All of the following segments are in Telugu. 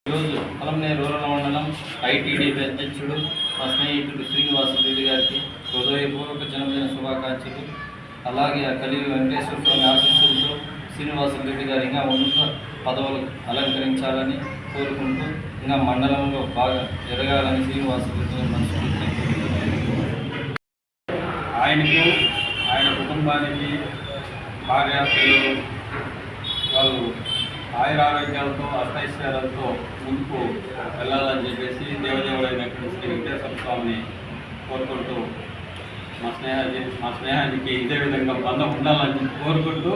ఈరోజు పలమనేరు రూరల్ మండలం ఐటీడీపీ అధ్యక్షుడు మా స్నేహితుడు శ్రీనివాసరెడ్డి గారికి హృదయపూర్వక జన్మదిన శుభాకాంక్షలు. అలాగే ఆ కలిగి వెంకటేశ్వర స్వామి ఆశీస్సులతో శ్రీనివాసరెడ్డి గారు ఇంకా ఉన్నత పదవులు అలంకరించాలని కోరుకుంటూ ఇంకా మండలంలో బాగా ఎదగాలని శ్రీనివాసరెడ్డి మనస్ఫూర్తిగా ఆయనకు ఆయన కుటుంబానికి భార్య పిల్లలు వాళ్ళు ఆయురారోగ్యాలతో అష్టైశ్వర్యాలతో ముందుకు వెళ్ళాలని చెప్పేసి దేవదేవుడైనటువంటి శ్రీ వెంకటేశ్వర స్వామిని కోరుకుంటూ మా స్నేహానికి ఇదే విధంగా బంధం ఉండాలని కోరుకుంటూ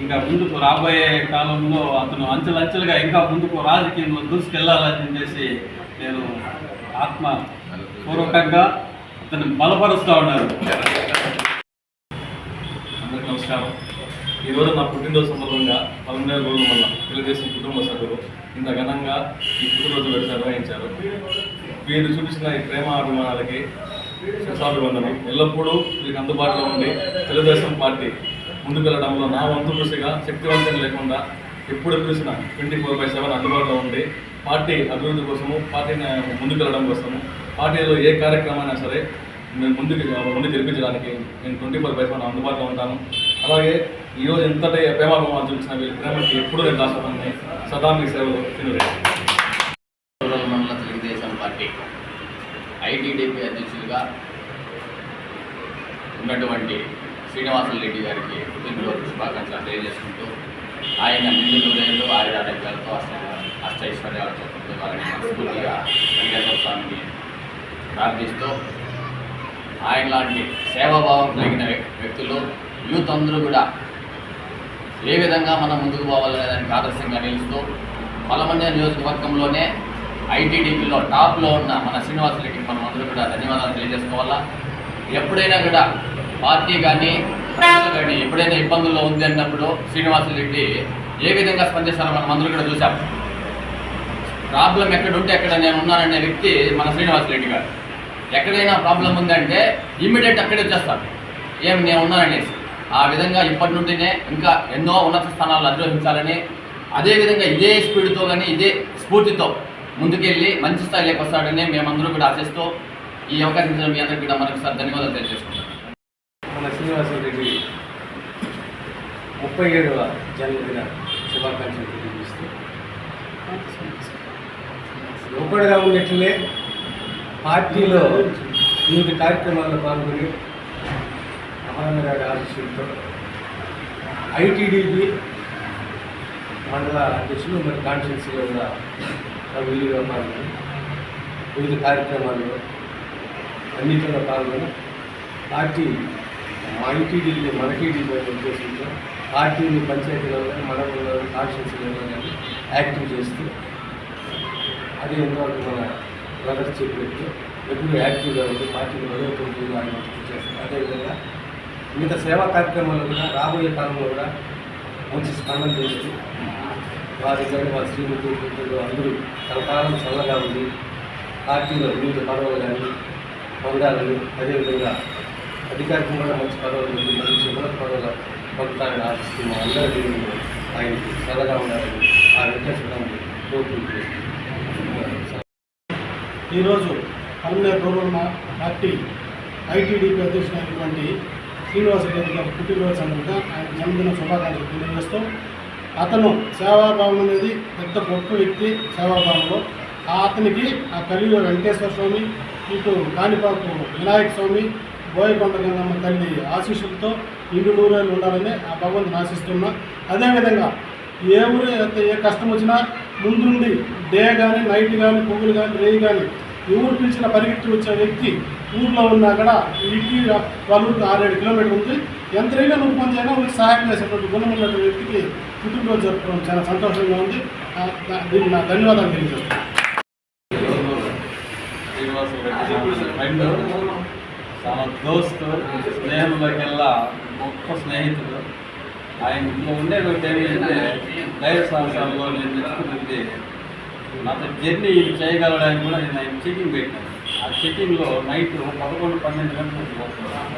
ఇంకా ముందుకు రాబోయే కాలంలో అతను అంచెలంచెలుగా ఇంకా ముందుకు రాజకీయంలో దూసుకెళ్లాలని చెప్పేసి నేను ఆత్మపూర్వకంగా అతను బలపరుస్తూ ఉన్నారు. అందరికీ నమస్కారం. ఈరోజు నా పుట్టినరోజు సందర్భంగా పలమనేరు రోజు వల్ల తెలుగుదేశం కుటుంబ సభ్యులు ఇంత ఘనంగా ఈ పుట్టినరోజు వేడుక నిర్వహించారు. వీరు చూపించిన ఈ ప్రేమ అభిమానాలకి శిరసాభివందనం. ఎల్లప్పుడూ వీరికి అందుబాటులో ఉండి తెలుగుదేశం పార్టీ ముందుకు వెళ్ళడంలో నా వంతు కృషిగా శక్తివంతం లేకుండా ఎప్పుడు చూసినా 24/7 అందుబాటులో ఉండి పార్టీ అభివృద్ధి కోసము, పార్టీని ముందుకు వెళ్ళడం కోసము, పార్టీలో ఏ కార్యక్రమైనా సరే నేను ముందుకు గెలిపించడానికి నేను 24/7 అందుబాటులో ఉంటాను. అలాగే ఈరోజు ఎంతటి ప్రేమాభిమానం చూపించిన వీళ్ళ ప్రేమకి ఎప్పుడు నేను దాచుకోవాలని సదా మీ సేవలు రూరల్ మండల తెలుగుదేశం పార్టీ ఐటీడీపీ అధ్యక్షులుగా ఉన్నటువంటి శ్రీనివాసరెడ్డి గారికి పుట్టినరోజు శుభాకాంక్షలు తెలియజేసుకుంటూ ఆయన నిండు నూరేళ్ళు ఆయురారోగ్యాలతో అష్టైశ్వర్యాలతో పొందాలని మనస్ఫూర్తిగా వెంకటేశ్వర స్వామిని ప్రార్థిస్తూ ఆయన లాంటి సేవాభావం కలిగిన వ్యక్తులు యూత్ అందరూ కూడా ఏ విధంగా మనం ముందుకు పోవాలనే దానికి ఆదర్శంగా నిలుస్తూ పలమనేరు నియోజకవర్గంలోనే ఐటీడీపీలో టాప్లో ఉన్న మన శ్రీనివాసరెడ్డికి మనం అందరూ కూడా ధన్యవాదాలు తెలియజేసుకోవాలా. ఎప్పుడైనా కూడా పార్టీ కానీ ప్రజలు కానీ ఎప్పుడైనా ఇబ్బందుల్లో ఉంది అన్నప్పుడు శ్రీనివాసరెడ్డి ఏ విధంగా స్పందిస్తారో మనం అందరూ కూడా చూసాం. ప్రాబ్లం ఎక్కడుంటే ఎక్కడ నేను ఉన్నాననే వ్యక్తి మన శ్రీనివాసరెడ్డి గారు. ఎక్కడైనా ప్రాబ్లం ఉందంటే ఇమ్మీడియట్ అక్కడే వచ్చేస్తారు, ఏమి నేను ఉన్నాననేసి. ఆ విధంగా ఇప్పటి నుండినే ఇంకా ఎన్నో ఉన్నత స్థానాలు అధిరోహించాలని, అదేవిధంగా ఇదే స్పీడ్తో కానీ ఇదే స్ఫూర్తితో ముందుకెళ్ళి మంచి స్థాయిలోకి వస్తాడని మేమందరూ కూడా ఆశిస్తూ ఈ అవకాశం ఇచ్చిన మీ అందరికీ కూడా మరొకసారి ధన్యవాదాలు తెలియజేసుకుంటాం. మన శ్రీనివాసరెడ్డి 37వ జన్మదిన శుభాకాంక్షలు తెలియజేస్తూ యువకుడిగా ఉన్నట్లే పార్టీలో వివిధ కార్యక్రమాల్లో పాల్గొని అమరన్న గారి ఆశీస్సులతో ఐటీడీపీ మండల అధ్యక్షులు మరి కాన్స్టిట్యున్సీలో కూడా వీలుగా పాల్గొని వివిధ కార్యక్రమాల్లో అన్నింటిలో పాల్గొని పార్టీ ఐటీడీపీ మన టీడీపీ ఉద్దేశంతో పార్టీని పంచాయతీలో కానీ మండలంలో కాన్స్టిట్యున్సీలో కానీ యాక్టివ్ చేస్తూ అదే ఎంతవరకు మన బ్రదర్స్ చెప్పినట్టు ఎప్పుడు యాక్టివ్గా ఉండి పార్టీని బలోపేతం ఆయన చేస్తారు. అదేవిధంగా మిగతా సేవా కార్యక్రమాల్లో కూడా రాబోయే కాలంలో కూడా మంచి స్పందన చేస్తూ వారి కానీ వారి శ్రీమతి అందరూ తరకాలం చల్లగా ఉంది పార్టీలో వివిధ పదవులు కానీ పొందాలని, అదేవిధంగా అధికారికంగా మంచి పదవులు మంచి ఉన్నత పదవులు పొందుతారని ఆశిస్తున్నాం. అందరికీ ఆయనకి చల్లగా ఉండాలని ఆ వెంకటేశ్వరాన్ని కోరుకుంటున్నాం. ఈరోజు పలమనేరు రూరల్ పార్టీ ఐటీడీపీ అధ్యక్షుడైనటువంటి శ్రీనివాసరెడ్డి గారి పుట్టినరోజు సందర్భంగా ఆయన జన్మదిన శుభాకాంక్షలు తెలియజేస్తూ, అతను సేవాభావం అనేది పెద్ద గొప్ప వ్యక్తి. సేవాభావంలో అతనికి ఆ కలిగి వెంకటేశ్వర స్వామి, ఇటు కాణిపాకు వినాయక స్వామి, బోయకొండ గంగమ్మ తల్లి ఆశీస్సులతో ఇండు నూరేళ్ళు ఉండాలని ఆ భగవంతుని ఆశిస్తున్నా. అదేవిధంగా ఏ ఊరు ఏ కష్టం వచ్చినా ముందుండి డే కానీ నైట్ కానీ పువ్వులు కానీ రేయి కానీ ఊరు పిలిచిన పరిగెత్తి వచ్చే వ్యక్తి ఊర్లో ఉన్నా కూడా ఇంటికి వాళ్ళ ఊరికి 6-7 కిలోమీటర్లు ఉంది. ఎంతైనా నువ్వు పని చేయనా ఊరికి సహాయం చేసేటువంటి గుణం ఉన్నటువంటి వ్యక్తికి పుట్టినరోజు జరుపుకోవడం చాలా సంతోషంగా ఉంది. దీనికి నా ధన్యవాదాలు తెలియజేస్తాను. తన దోస్తు స్నేహంలోకెల్లా గొప్ప స్నేహితుడు. ఆయన ఇంట్లో ఉండేది ఏంటంటే దైవ సంవత్సరాల్లో నేను తెచ్చుకున్నది నాతో జర్నీ చేయగలడానికి కూడా నేను ఆయన చెకింగ్ పెట్టాను. ఆ చెకింగ్లో నైట్ 11-12 గంటలకు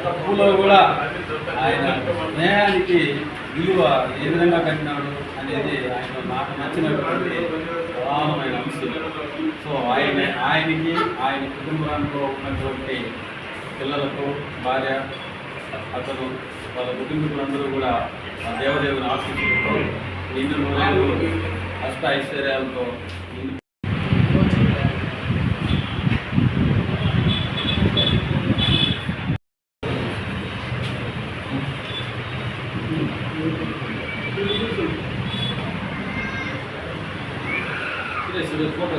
తప్పులో కూడా ఆయన స్నేహానికి విలువ ఏ విధంగా కట్టినాడు అనేది ఆయన నాకు నచ్చినటువంటి ప్రధానమైన ఆయనకి ఆయన కుటుంబంలో ఉన్నటువంటి పిల్లలకు భార్య అతను వాళ్ళ కుటుంబీకులందరూ కూడా ఆ దేవదేవుని ఆశీస్సులతో నిండు నూరేళ్ళు అష్ట ఐశ్వర్యాలతో ఫోటో